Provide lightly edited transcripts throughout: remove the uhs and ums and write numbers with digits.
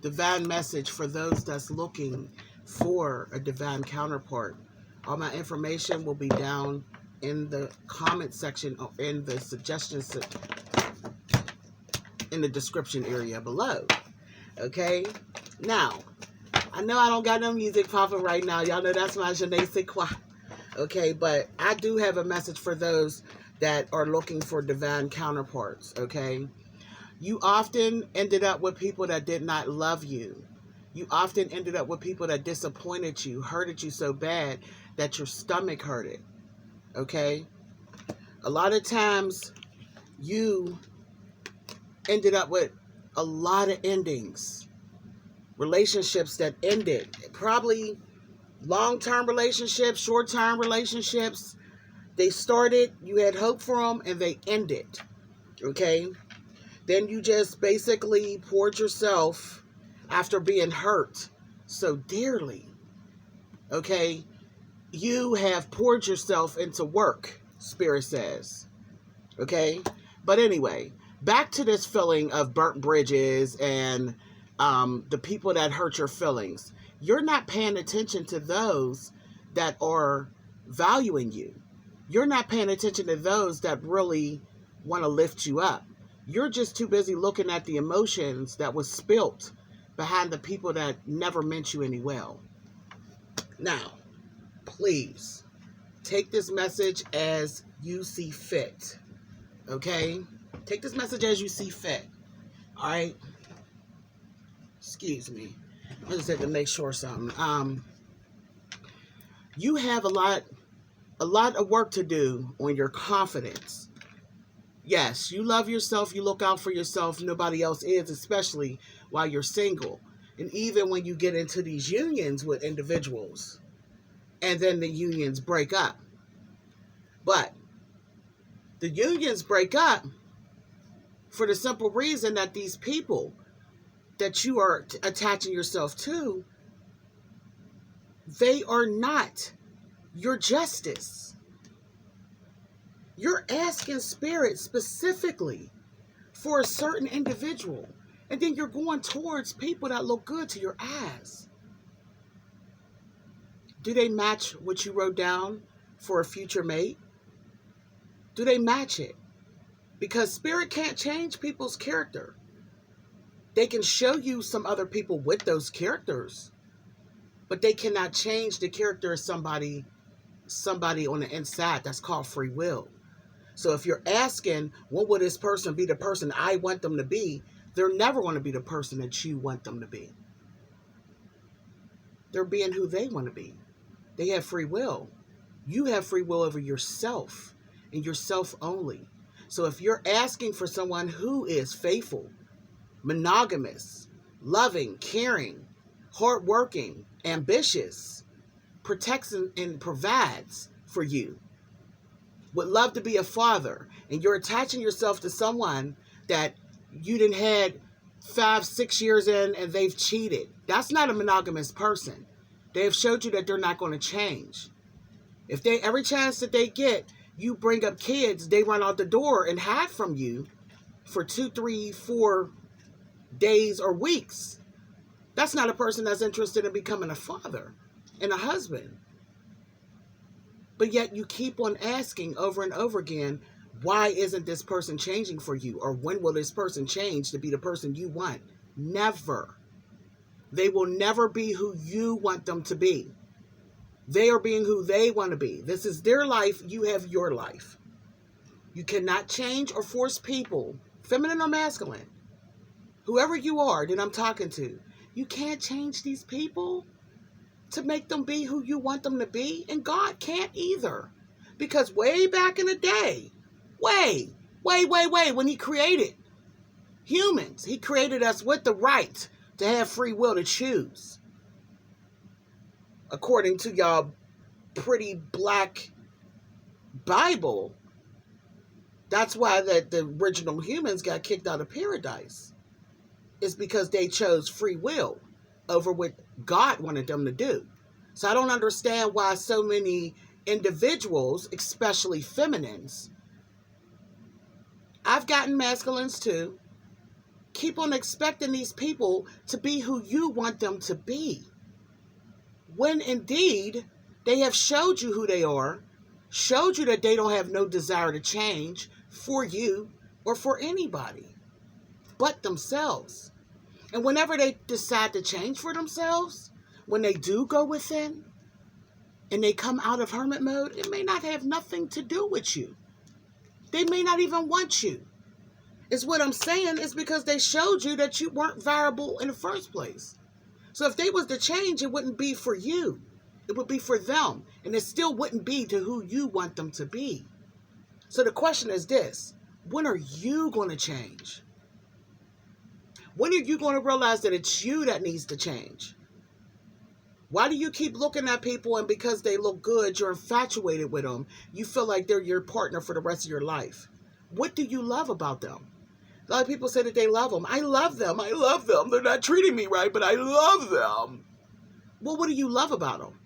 divine message for those that's looking for a divine counterpart. All my information will be down in the comment section or in the suggestions in the description area below. Okay? Now, I know I don't got no music popping right now. Y'all know that's my je ne sais quoi. Okay, but I do have a message for those that are looking for divine counterparts. Okay? You often ended up with people that did not love you. You often ended up with people that disappointed you, hurted you so bad that your stomach hurted. Okay? A lot of times you ended up with a lot of endings. Relationships that ended. Probably long-term relationships, short-term relationships. They started, you had hope for them, and they ended. Okay? Then you just basically poured yourself after being hurt so dearly. Okay? You have poured yourself into work, Spirit says. Okay? But anyway, back to this feeling of burnt bridges and the people that hurt your feelings. You're not paying attention to those that are valuing you. You're not paying attention to those that really want to lift you up. You're just too busy looking at the emotions that was spilt behind the people that never meant you any well. Now, please, take this message as you see fit. Okay? Take this message as you see fit. Alright? Excuse me. I just had to make sure something. You have a lot of work to do on your confidence. Yes, you love yourself, you look out for yourself, nobody else is, especially while you're single. And even when you get into these unions with individuals, and then the unions break up. But the unions break up for the simple reason that these people that you are attaching yourself to, they are not your justice. You're asking Spirit specifically for a certain individual, and then you're going towards people that look good to your eyes. Do they match what you wrote down for a future mate? Do they match it? Because Spirit can't change people's character. They can show you some other people with those characters, but they cannot change the character of somebody on the inside. That's called free will. So if you're asking, when will this person be the person I want them to be? They're never going to be the person that you want them to be. They're being who they want to be. They have free will. You have free will over yourself and yourself only. So if you're asking for someone who is faithful, monogamous, loving, caring, hardworking, ambitious, protects and provides for you, would love to be a father, and you're attaching yourself to someone that you didn't had 5-6 years in and they've cheated, that's not a monogamous person. They have showed you that they're not going to change. If they, every chance that they get, you bring up kids, they run out the door and hide from you for 2, 3, 4 days or weeks. That's not a person that's interested in becoming a father and a husband. But yet you keep on asking over and over again, why isn't this person changing for you? Or when will this person change to be the person you want? Never. They will never be who you want them to be. They are being who they want to be. This is their life. You have your life. You cannot change or force people, feminine or masculine, whoever you are that I'm talking to. You can't change these people to make them be who you want them to be. And God can't either. Because way back in the day, way, when he created humans, he created us with the right to have free will to choose. According to y'all pretty black Bible, that's why the original humans got kicked out of paradise. It's because they chose free will over what God wanted them to do. So I don't understand why so many individuals, especially feminines, I've gotten masculines too, keep on expecting these people to be who you want them to be, when indeed they have showed you who they are, showed you that they don't have no desire to change for you or for anybody but themselves. And whenever they decide to change for themselves, when they do go within and they come out of hermit mode, it may not have nothing to do with you. They may not even want you. Is what I'm saying is because they showed you that you weren't viable in the first place. So if they was to change, it wouldn't be for you. It would be for them. And it still wouldn't be to who you want them to be. So the question is this: when are you going to change? When are you going to realize that it's you that needs to change? Why do you keep looking at people and because they look good, you're infatuated with them? You feel like they're your partner for the rest of your life. What do you love about them? A lot of people say that they love them. I love them. I love them. They're not treating me right, but I love them. Well, what do you love about them?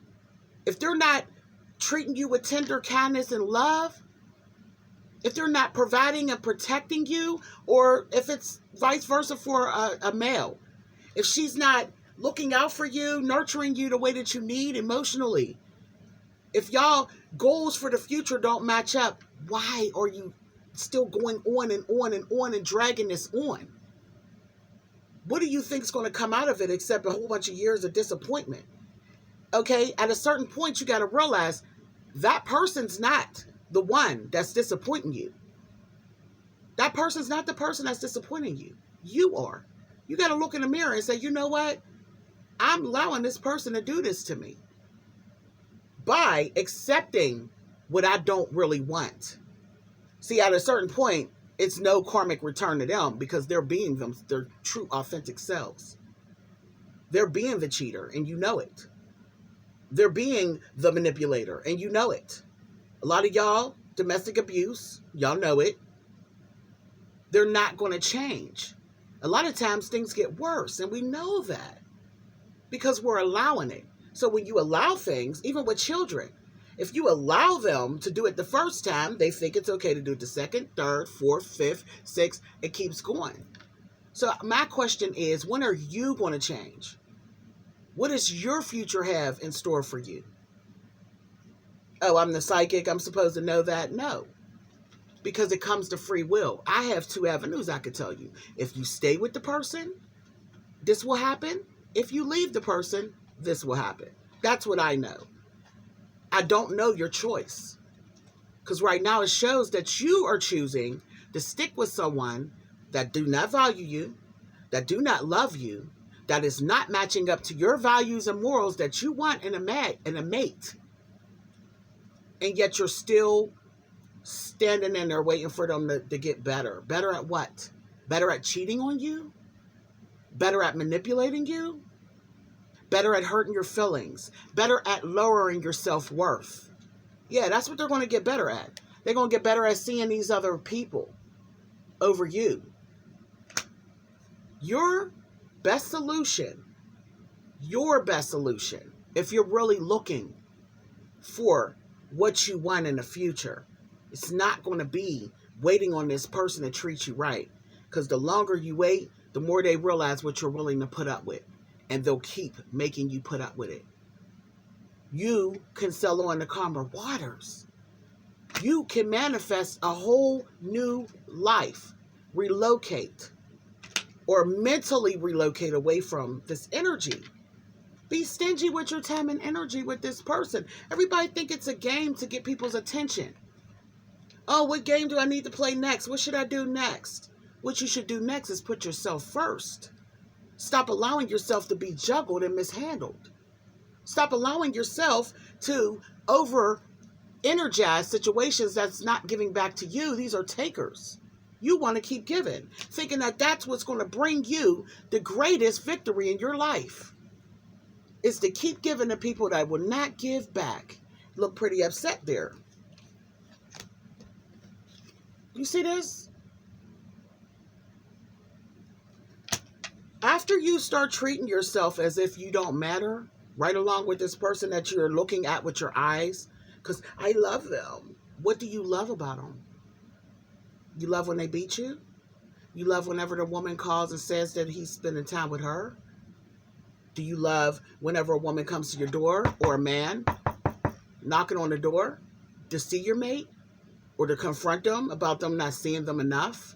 If they're not treating you with tender kindness and love, if they're not providing and protecting you, or if it's vice versa for a male, if she's not looking out for you, nurturing you the way that you need emotionally, if y'all goals for the future don't match up, why are you still going on and on and on and dragging this on? What do you think is going to come out of it except a whole bunch of years of disappointment? Okay, at a certain point, you got to realize that person's not the one that's disappointing you. That person's not the person that's disappointing you. You are. You got to look in the mirror and say, you know what? I'm allowing this person to do this to me by accepting what I don't really want. See, at a certain point, it's no karmic return to them because they're being them, their true, authentic selves. They're being the cheater, and you know it. They're being the manipulator, and you know it. A lot of y'all, domestic abuse, y'all know it. They're not going to change. A lot of times things get worse, and we know that because we're allowing it. So when you allow things, even with children, if you allow them to do it the first time, they think it's okay to do it the second, third, fourth, fifth, sixth. It keeps going. So my question is, when are you going to change? What does your future have in store for you? Oh, I'm the psychic. I'm supposed to know that? No, because it comes to free will. I have two avenues I could tell you. If you stay with the person, this will happen. If you leave the person, this will happen. That's what I know. I don't know your choice. Because right now it shows that you are choosing to stick with someone that do not value you, that do not love you, that is not matching up to your values and morals that you want in a mate. And yet you're still standing in there waiting for them to get better. Better at what? Better at cheating on you? Better at manipulating you? Better at hurting your feelings? Better at lowering your self-worth? Yeah, that's what they're going to get better at. They're going to get better at seeing these other people over you. Your best solution, if you're really looking for what you want in the future, it's not going to be waiting on this person to treat you right. Because the longer you wait, the more they realize what you're willing to put up with. And they'll keep making you put up with it. You can sail on the calmer waters. You can manifest a whole new life. Relocate. Or mentally relocate away from this energy. Be stingy with your time and energy with this person. Everybody think it's a game to get people's attention. Oh, what game do I need to play next? What should I do next? What you should do next is put yourself first. Stop allowing yourself to be juggled and mishandled. Stop allowing yourself to over-energize situations that's not giving back to you. These are takers. You want to keep giving, thinking that that's what's going to bring you the greatest victory in your life. Is to keep giving to people that will not give back. Look pretty upset there. You see this? After you start treating yourself as if you don't matter, right along with this person that you're looking at with your eyes, because I love them. What do you love about them? You love when they beat you? You love whenever the woman calls and says that he's spending time with her? Do you love whenever a woman comes to your door, or a man knocking on the door to see your mate or to confront them about them not seeing them enough?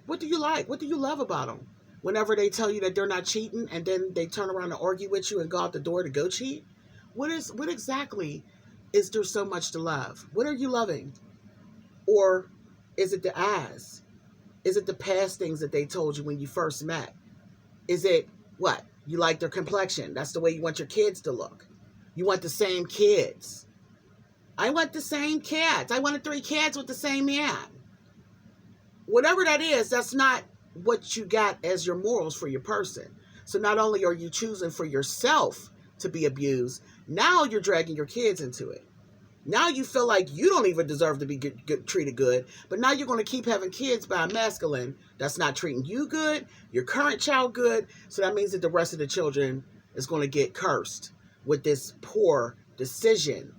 What do you like? What do you love about them? Whenever they tell you that they're not cheating and then they turn around and argue with you and go out the door to go cheat? What exactly is there so much to love? What are you loving? Or is it the eyes? Is it the past things that they told you when you first met? Is it what? You like their complexion. That's the way you want your kids to look. You want the same kids. I want the same cats. I wanted 3 cats with the same man. Whatever that is, that's not what you got as your morals for your person. So not only are you choosing for yourself to be abused, now you're dragging your kids into it. Now you feel like you don't even deserve to be treated good, but now you're going to keep having kids by a masculine that's not treating you good, your current child good. So that means that the rest of the children is going to get cursed with this poor decision.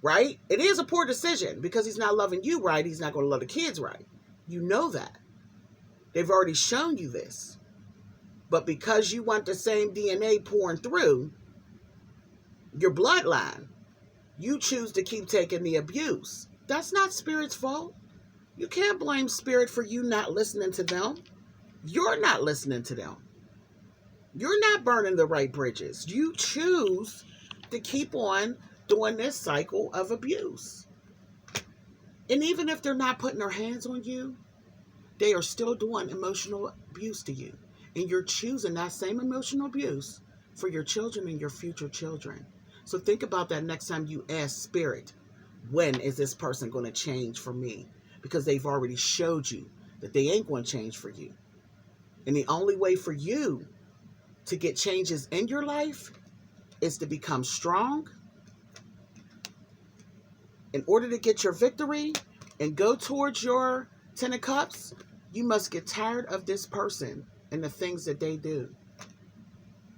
Right? It is a poor decision because he's not loving you right. He's not going to love the kids right. You know that. They've already shown you this. But because you want the same DNA pouring through your bloodline, you choose to keep taking the abuse. That's not Spirit's fault. You can't blame Spirit for you not listening to them. You're not listening to them. You're not burning the right bridges. You choose to keep on doing this cycle of abuse. And even if they're not putting their hands on you, they are still doing emotional abuse to you. And you're choosing that same emotional abuse for your children and your future children. So think about that next time you ask Spirit, when is this person going to change for me? Because they've already showed you that they ain't going to change for you. And the only way for you to get changes in your life is to become strong. In order to get your victory and go towards your 10 of Cups, you must get tired of this person and the things that they do.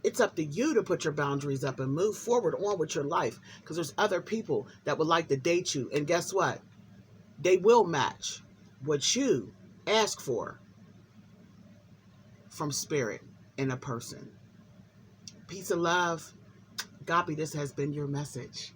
It's up to you to put your boundaries up and move forward on with your life, because there's other people that would like to date you. And guess what? They will match what you ask for from Spirit in a person. Peace and love. Gabi, this has been your message.